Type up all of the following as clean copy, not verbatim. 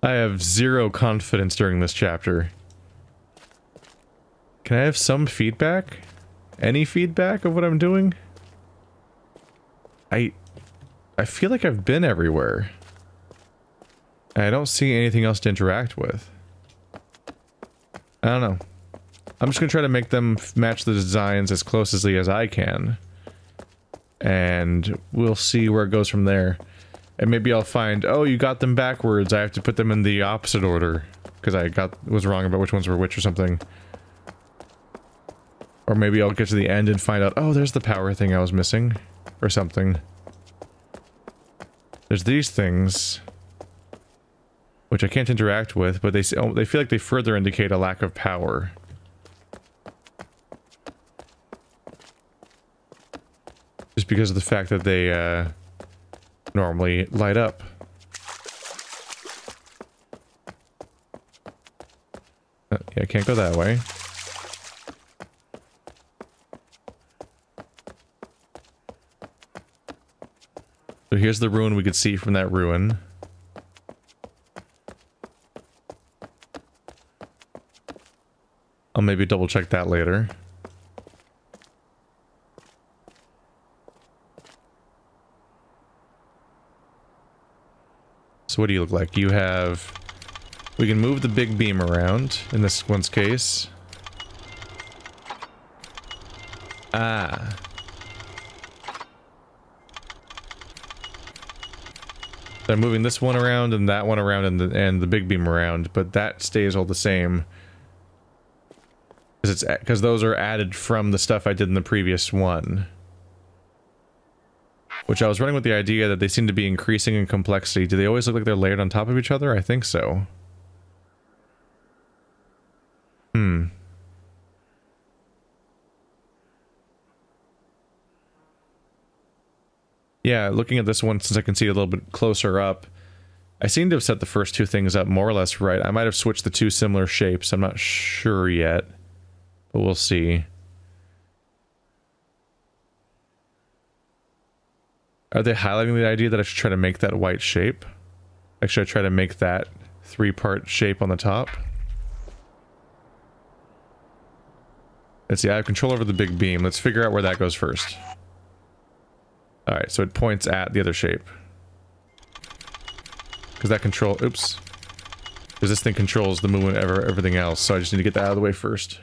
I have zero confidence during this chapter. Can I have some feedback? Any feedback of what I'm doing? I feel like I've been everywhere. I don't see anything else to interact with. I don't know. I'm just gonna try to make them match the designs as closely as I can. And we'll see where it goes from there. And maybe I'll find, oh, you got them backwards. I have to put them in the opposite order. Because I was wrong about which ones were which or something. Or maybe I'll get to the end and find out, oh, there's the power thing I was missing. Or something. There's these things. Which I can't interact with, but they feel like they further indicate a lack of power. Just because of the fact that they, normally light up. Yeah, I can't go that way. So here's the ruin we could see from that ruin. I'll maybe double check that later. So what do you look like? You have... We can move the big beam around, in this one's case. Ah. So I'm moving this one around, and that one around, and the big beam around, but that stays all the same. Because those are added from the stuff I did in the previous one. Which I was running with the idea that they seem to be increasing in complexity. Do they always look like they're layered on top of each other? I think so. Yeah, looking at this one, since I can see it a little bit closer up, I seem to have set the first two things up more or less right. I might have switched the two similar shapes. I'm not sure yet. But we'll see. Are they highlighting the idea that I should try to make that white shape? Like, should I try to make that three-part shape on the top? Let's see, I have control over the big beam. Let's figure out where that goes first. Alright, so it points at the other shape. Because that control... Oops. Because this thing controls the movement of everything else, so I just need to get that out of the way first.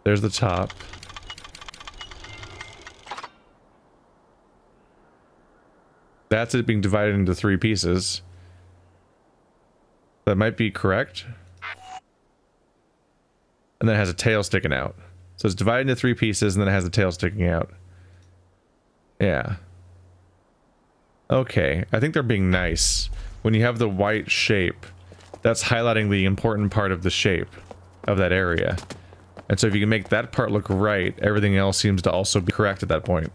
There's the top. That's it being divided into 3 pieces. That might be correct. And then it has a tail sticking out. So it's divided into 3 pieces and then it has the tail sticking out. Yeah. Okay, I think they're being nice. When you have the white shape, that's highlighting the important part of the shape of that area. And so if you can make that part look right, everything else seems to also be correct at that point.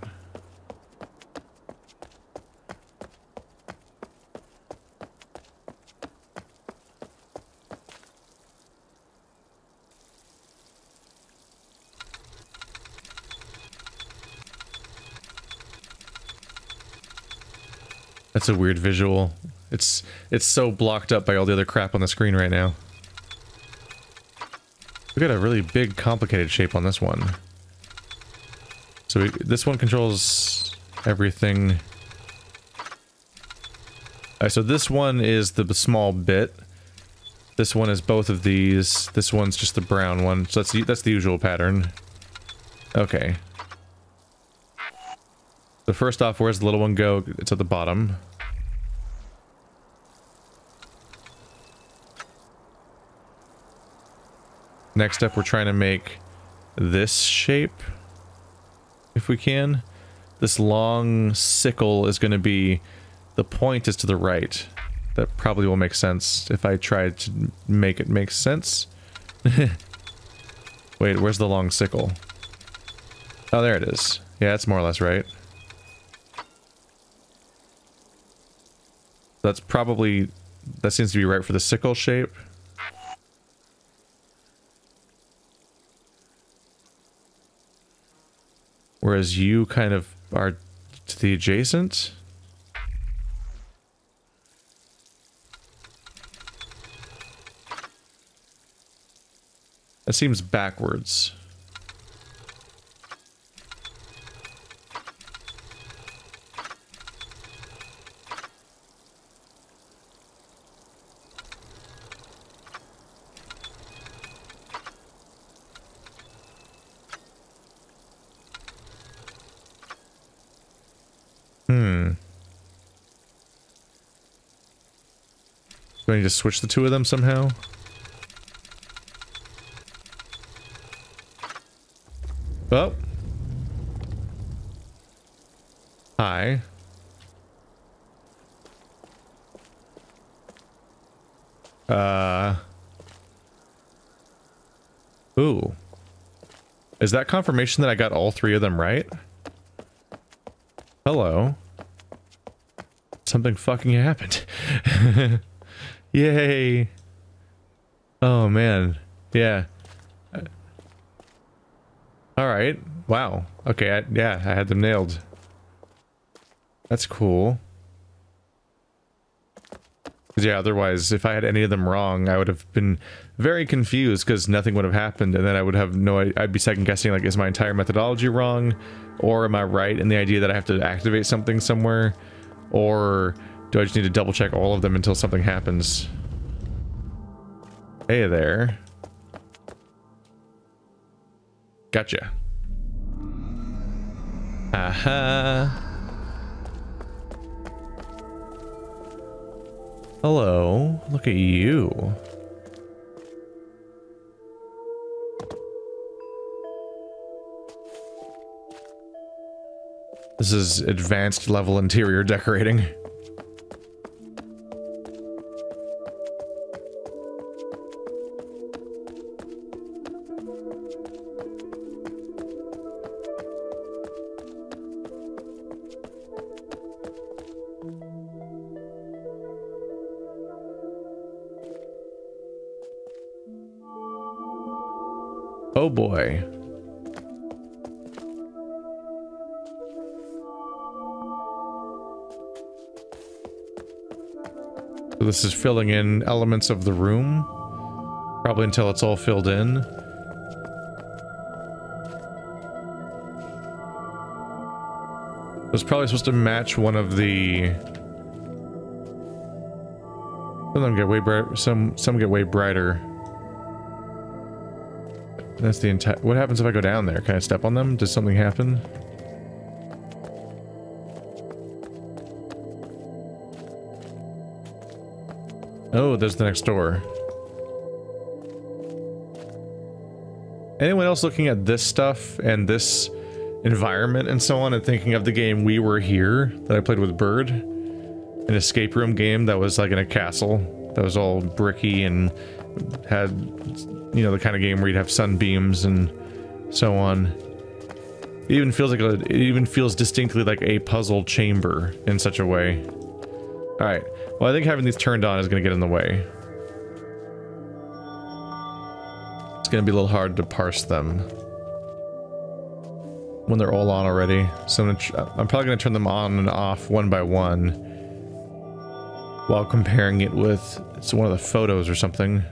That's a weird visual. It's so blocked up by all the other crap on the screen right now. We got a really big, complicated shape on this one. So this one controls everything. Alright, so this one is the small bit. This one is both of these. This one's just the brown one. So that's the usual pattern. Okay. So first off, where's the little one go? It's at the bottom. Next up, we're trying to make this shape, if we can. This long sickle is going to be... The point is to the right. That probably will make sense if I try to make it make sense. Wait, where's the long sickle? Oh, there it is. Yeah, that's more or less right. That's probably... That seems to be right for the sickle shape. Whereas you kind of are to the adjacent. That seems backwards. Do I need to switch the two of them somehow? Oh. Hi. Ooh. Is that confirmation that I got all three of them right? Hello. Something fucking happened. Yay. Oh man. Yeah. Alright. Wow. Okay, yeah, I had them nailed. That's cool. Because yeah, otherwise, if I had any of them wrong, I would have been very confused because nothing would have happened, and then I would have I'd be second guessing, like, is my entire methodology wrong? Or am I right in the idea that I have to activate something somewhere? Or do I just need to double check all of them until something happens? Hey there. Gotcha. Aha. Hello. Look at you. This is advanced level interior decorating. Oh boy. So this is filling in elements of the room, probably until it's all filled in. It's probably supposed to match one of the... Some of them get way bright, some get way brighter. That's the entire... What happens if I go down there? Can I step on them? Does something happen? Oh, there's the next door. Anyone else looking at this stuff and this environment and so on and thinking of the game We Were Here that I played with Bird? An escape room game that was like in a castle that was all bricky and had, you know, the kind of game where you'd have sunbeams and so on. It even feels like it even feels distinctly like a puzzle chamber in such a way. Alright, well I think having these turned on is going to get in the way. It's going to be a little hard to parse them when they're all on already. So I'm probably going to turn them on and off one by one while comparing it with one of the photos or something.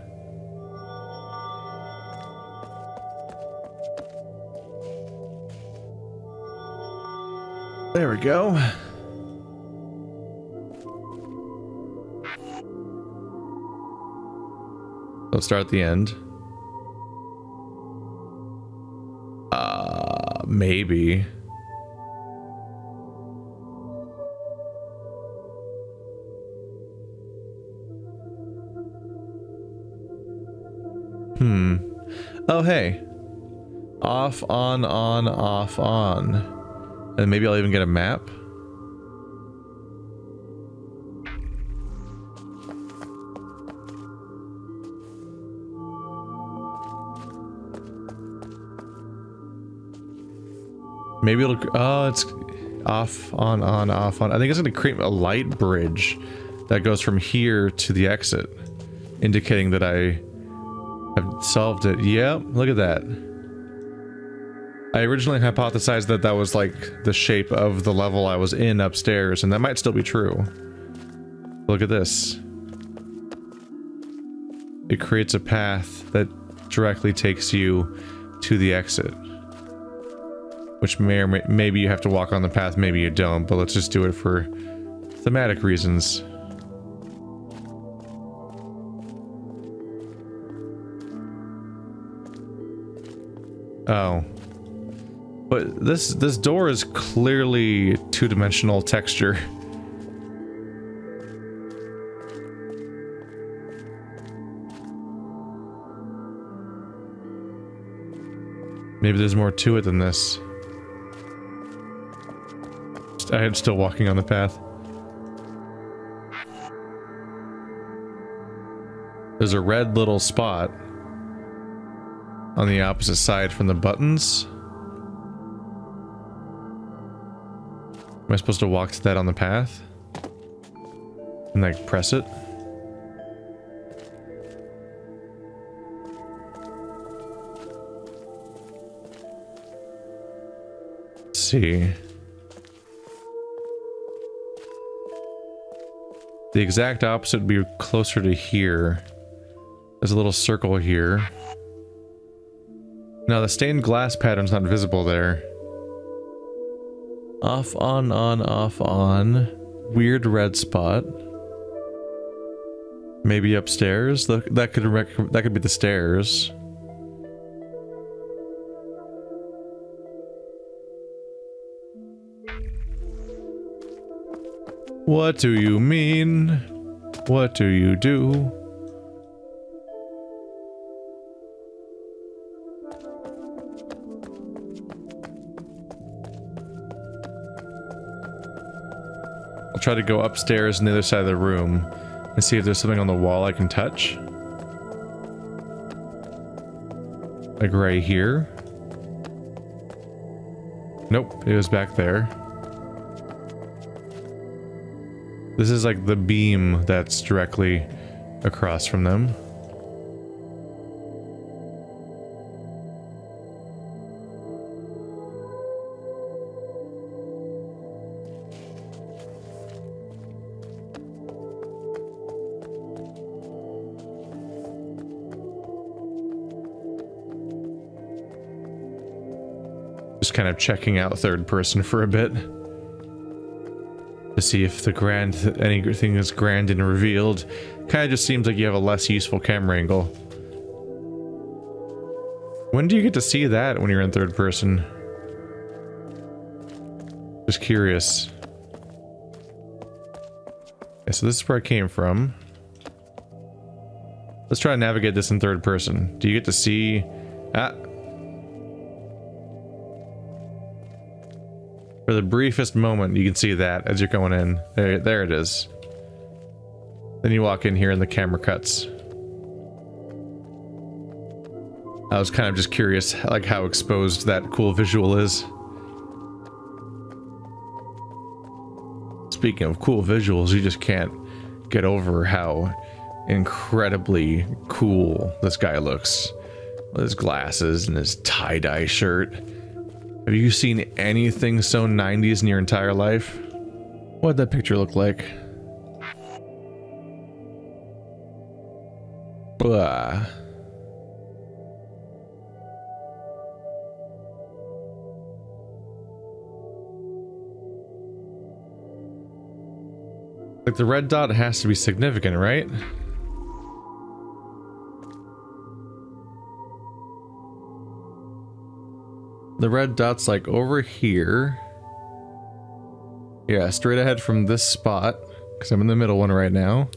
There we go. Let's start at the end. Maybe. Oh, hey. Off, on, off, on. And maybe I'll even get a map. Maybe it'll... Oh, it's off, on, off, on. I think it's going to create a light bridge that goes from here to the exit, indicating that I have solved it. Yep, look at that. I originally hypothesized that that was like the shape of the level I was in upstairs, and that might still be true. Look at this. It creates a path that directly takes you to the exit. Which maybe you have to walk on the path, maybe you don't, but let's just do it for thematic reasons. Oh. But this door is clearly two-dimensional texture. Maybe there's more to it than this. I am still walking on the path. There's a red little spot on the opposite side from the buttons. Am I supposed to walk to that on the path? And like press it? Let's see. The exact opposite would be closer to here. There's a little circle here. Now the stained glass pattern's not visible there. Off, on, off, on. Weird red spot. Maybe upstairs? That could be the stairs. What do you mean? What do you do? I'll try to go upstairs on the other side of the room and see if there's something on the wall I can touch. Like right here. Nope, it was back there. This is like the beam that's directly across from them. Just kind of checking out third person for a bit. To see if anything is grand and revealed. Kind of just seems like you have a less useful camera angle. When do you get to see that when you're in third person? Just curious. Okay, so this is where I came from. Let's try to navigate this in third person. Do you get to see... Ah! For the briefest moment, you can see that as you're going in. There it is. Then you walk in here and the camera cuts. I was kind of just curious, like how exposed that cool visual is. Speaking of cool visuals, you just can't get over how incredibly cool this guy looks. With his glasses and his tie-dye shirt. Have you seen anything so 90s in your entire life? What'd that picture look like? Blah. Like the red dot has to be significant, right? The red dot's like over here. Yeah, straight ahead from this spot, because I'm in the middle one right now.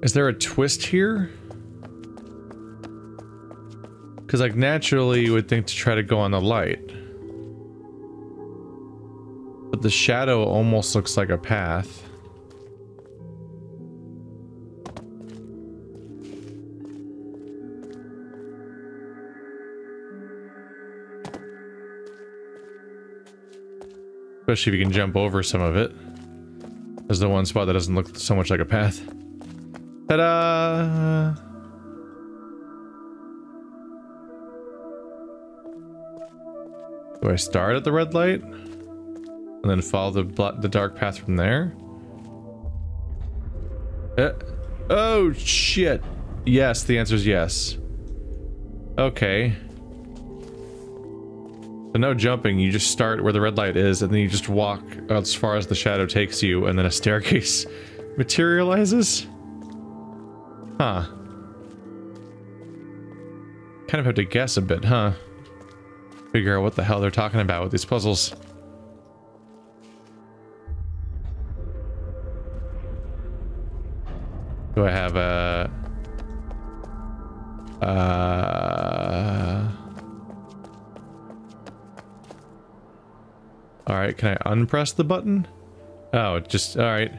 Is there a twist here? Because, like, naturally you would think to try to go on the light. But the shadow almost looks like a path. Especially if you can jump over some of it. There's the one spot that doesn't look so much like a path. Ta-da! Do I start at the red light? And then follow the dark path from there? Oh, shit! Yes, the answer is yes. Okay. So no jumping, you just start where the red light is, and then you just walk as far as the shadow takes you, and then a staircase materializes? Huh. Kind of have to guess a bit, huh? Figure out what the hell they're talking about with these puzzles. Do I have a... Alright, can I unpress the button? Oh, just... Alright.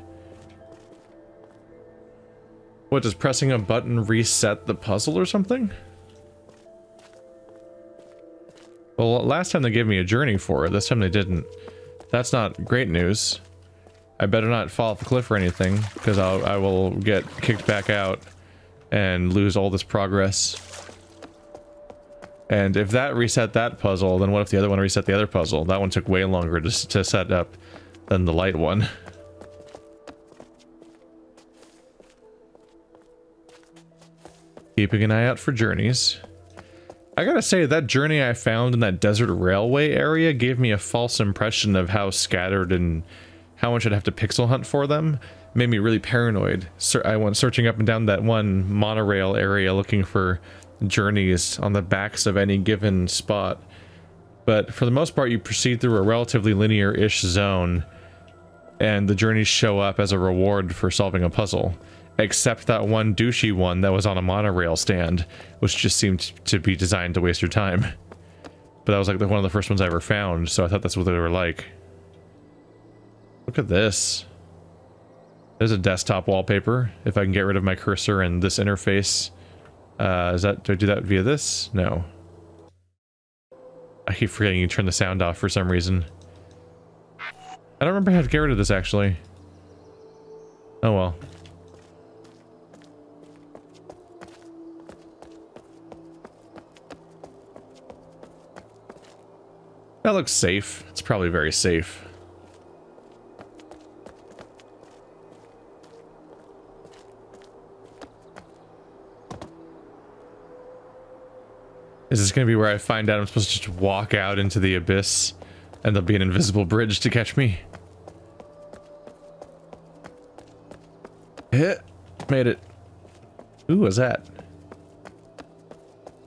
What, does pressing a button reset the puzzle or something? Well, last time they gave me a journey for it. This time they didn't. That's not great news. I better not fall off the cliff or anything, because I will get kicked back out and lose all this progress. And if that reset that puzzle, then what if the other one reset the other puzzle? That one took way longer to set up than the light one. Keeping an eye out for journeys. I gotta say, that journey I found in that desert railway area gave me a false impression of how scattered and how much I'd have to pixel hunt for them. Made me really paranoid. I went searching up and down that one monorail area looking for journeys on the backs of any given spot. But for the most part, you proceed through a relatively linear-ish zone, and the journeys show up as a reward for solving a puzzle. Except that one douchey one that was on a monorail stand, which just seemed to be designed to waste your time. But that was like one of the first ones I ever found, so I thought that's what they were like. Look at this. There's a desktop wallpaper. If I can get rid of my cursor and this interface. Do I do that via this? No. I keep forgetting you turn the sound off for some reason. I don't remember how to get rid of this, actually. Oh well. That looks safe. It's probably very safe. Is this going to be where I find out I'm supposed to just walk out into the abyss and there'll be an invisible bridge to catch me? Hit. Made it. Ooh, what's that?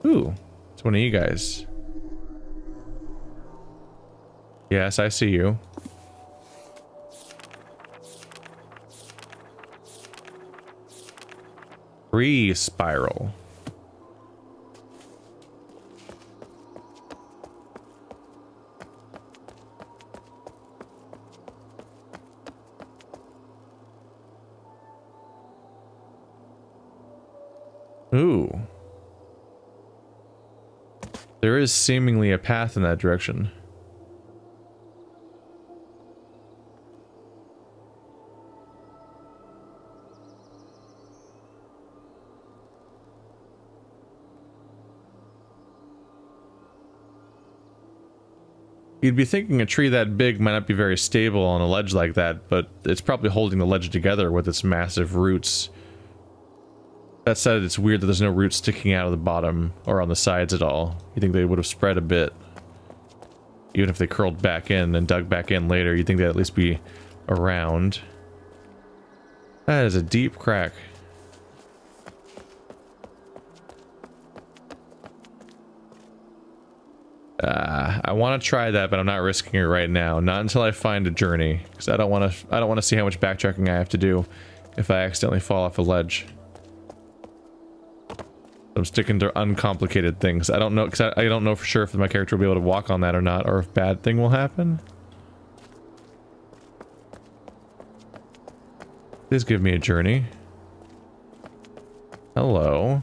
Ooh, it's one of you guys. Yes, I see you. Free spiral. Ooh. There is seemingly a path in that direction. You'd be thinking a tree that big might not be very stable on a ledge like that, but it's probably holding the ledge together with its massive roots. That said, it's weird that there's no roots sticking out of the bottom or on the sides at all. You think they would have spread a bit. Even if they curled back in and dug back in later, you'd think they'd at least be around. That is a deep crack. I want to try that, but I'm not risking it right now. Not until I find a journey, because I don't want to see how much backtracking I have to do if I accidentally fall off a ledge. I'm sticking to uncomplicated things. I don't know, because I don't know for sure if my character will be able to walk on that or not, or if bad thing will happen. Please give me a journey. Hello.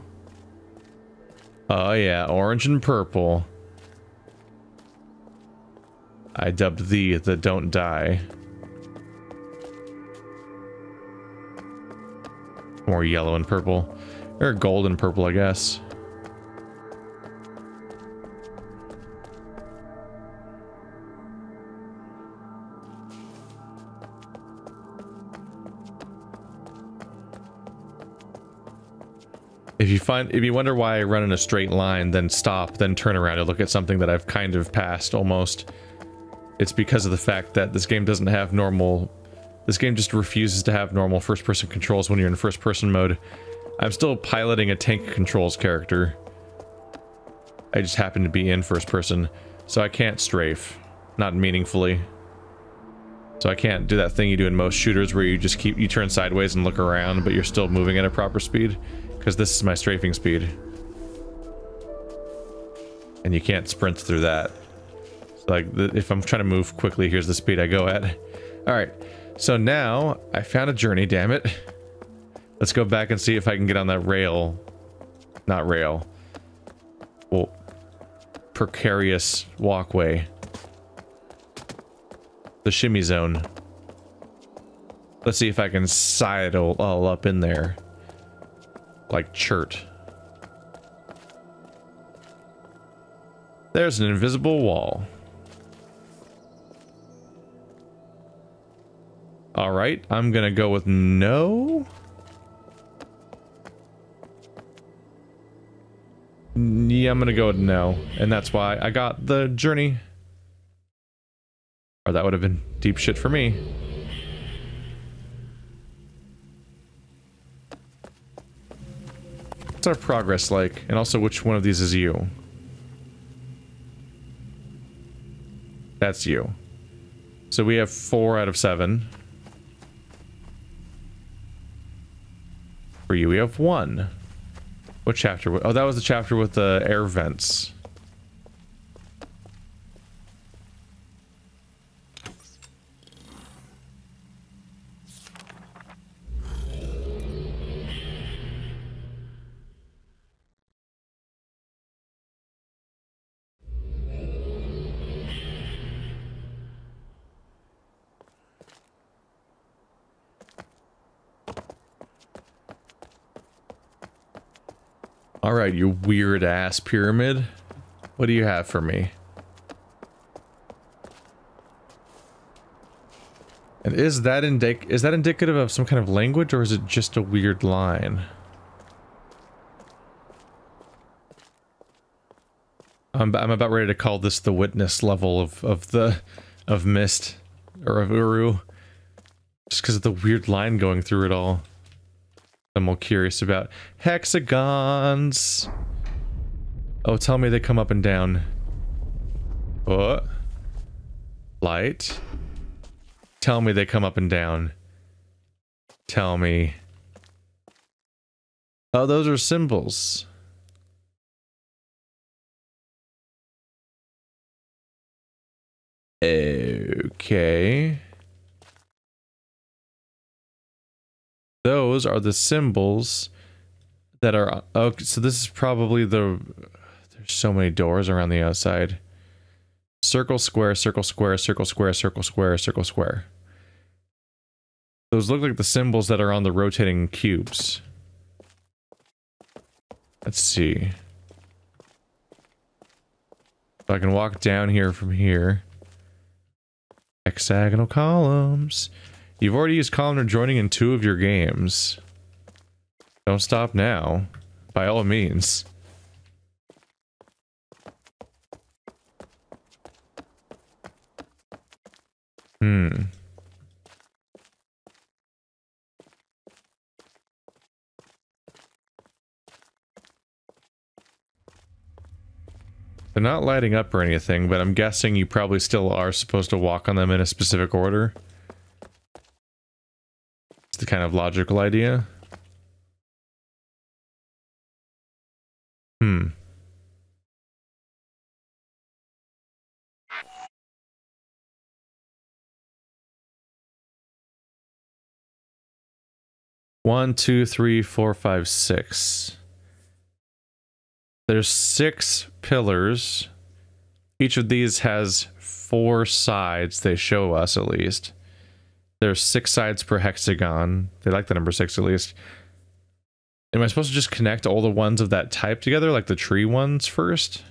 Oh yeah, orange and purple. I dubbed thee the Don't Die. More yellow and purple. Or gold and purple, I guess. If you wonder why I run in a straight line, then stop, then turn around and look at something that I've kind of passed almost, it's because of the fact that this game doesn't have normal... This game just refuses to have normal first-person controls when you're in first-person mode. I'm still piloting a tank controls character. I just happen to be in first-person, so I can't strafe. Not meaningfully. So I can't do that thing you do in most shooters where you just you turn sideways and look around, but you're still moving at a proper speed. Because this is my strafing speed. And you can't sprint through that. So like, if I'm trying to move quickly, here's the speed I go at. Alright, so now I found a journey, damn it. Let's go back and see if I can get on that rail. Not rail. Well, precarious walkway. The shimmy zone. Let's see if I can sidle all up in there. Like Chert. There's an invisible wall. Alright, I'm gonna go with no. Yeah, I'm gonna go with no. And that's why I got the journey. Or that would have been deep shit for me. What's our progress like? And also, which one of these is you? That's you. So we have 4 out of 7. For you, we have 1. What chapter? Oh, that was the chapter with the air vents. Alright, you weird ass pyramid. What do you have for me? And is that indicative of some kind of language, or is it just a weird line? I'm about ready to call this the witness level of Myst, or of Uru. Just because of the weird line going through it all. I'm more curious about hexagons. Oh, tell me they come up and down. What? Light. Tell me they come up and down. Tell me. Oh, those are symbols. Okay. Those are the symbols that are... Okay, so this is probably the... There's so many doors around the outside. Circle, square, circle, square, circle, square, circle, square, circle, square. Those look like the symbols that are on the rotating cubes. Let's see. So I can walk down here from here. Hexagonal columns. You've already used columnar joining in 2 of your games. Don't stop now. By all means. They're not lighting up or anything, but I'm guessing you probably still are supposed to walk on them in a specific order. It's the kind of logical idea. 1, 2, 3, 4, 5, 6. There's 6 pillars Each of these has 4 sides, they show us at least. There's 6 sides per hexagon. They like the number 6 at least. Am I supposed to just connect all the ones of that type together, like the tree ones first?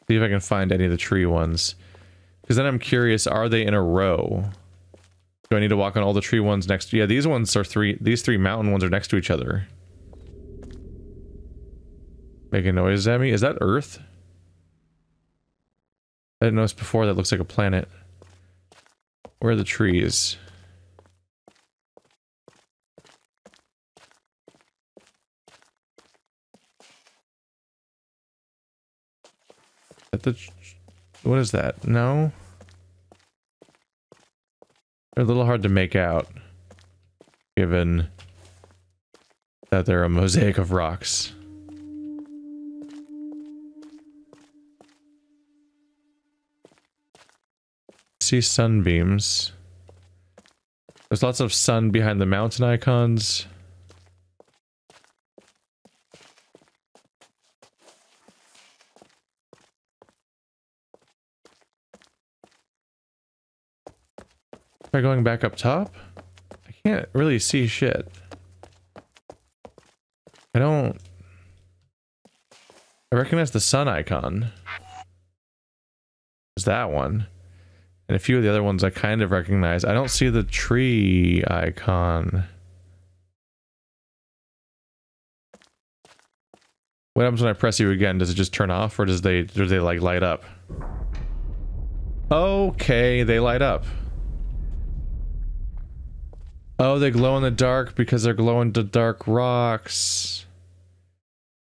See if I can find any of the tree ones. Because then I'm curious, are they in a row? Do I need to walk on all the tree ones next to... Yeah, these ones are these 3 mountain ones are next to each other. Making noise at me? Is that Earth? I didn't notice before that looks like a planet. Where are the trees? What is that? No? They're a little hard to make out, given that they're a mosaic of rocks. See sunbeams. There's lots of sun behind the mountain icons. Try going back up top? I can't really see shit. I recognize the sun icon. There's that one. And a few of the other ones I kind of recognize. I don't see the tree icon. What happens when I press you again? Does it just turn off, or do they like light up? Okay, they light up. Oh, they glow in the dark because they're glow in the dark rocks.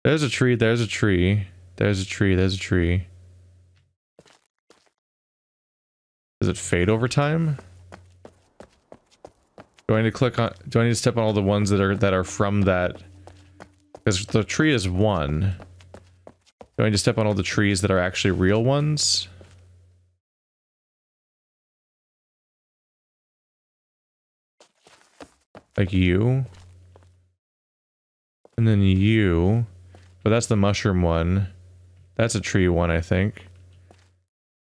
There's a tree, there's a tree. There's a tree, there's a tree. Does it fade over time? Do I need to click on... Do I need to step on all the ones that are from that? Because the tree is 1. Do I need to step on all the trees that are actually real ones? Like you. And then you. But that's the mushroom one. That's a tree one, I think.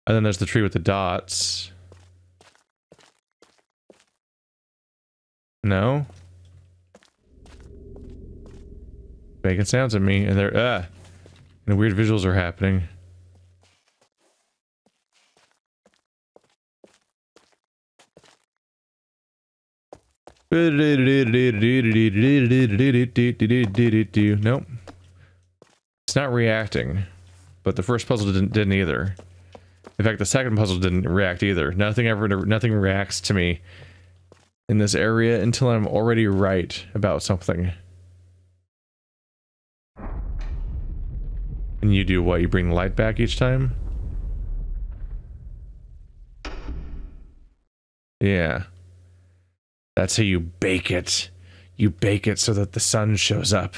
And then there's the tree with the dots. No? Making sounds at me, and they're, and weird visuals are happening. Nope. It's not reacting. But the first puzzle didn't either. In fact, the second puzzle didn't react either. Nothing reacts to me in this area until I'm already right about something. And you do what? You bring the light back each time? Yeah. That's how you bake it. You bake it so that the sun shows up.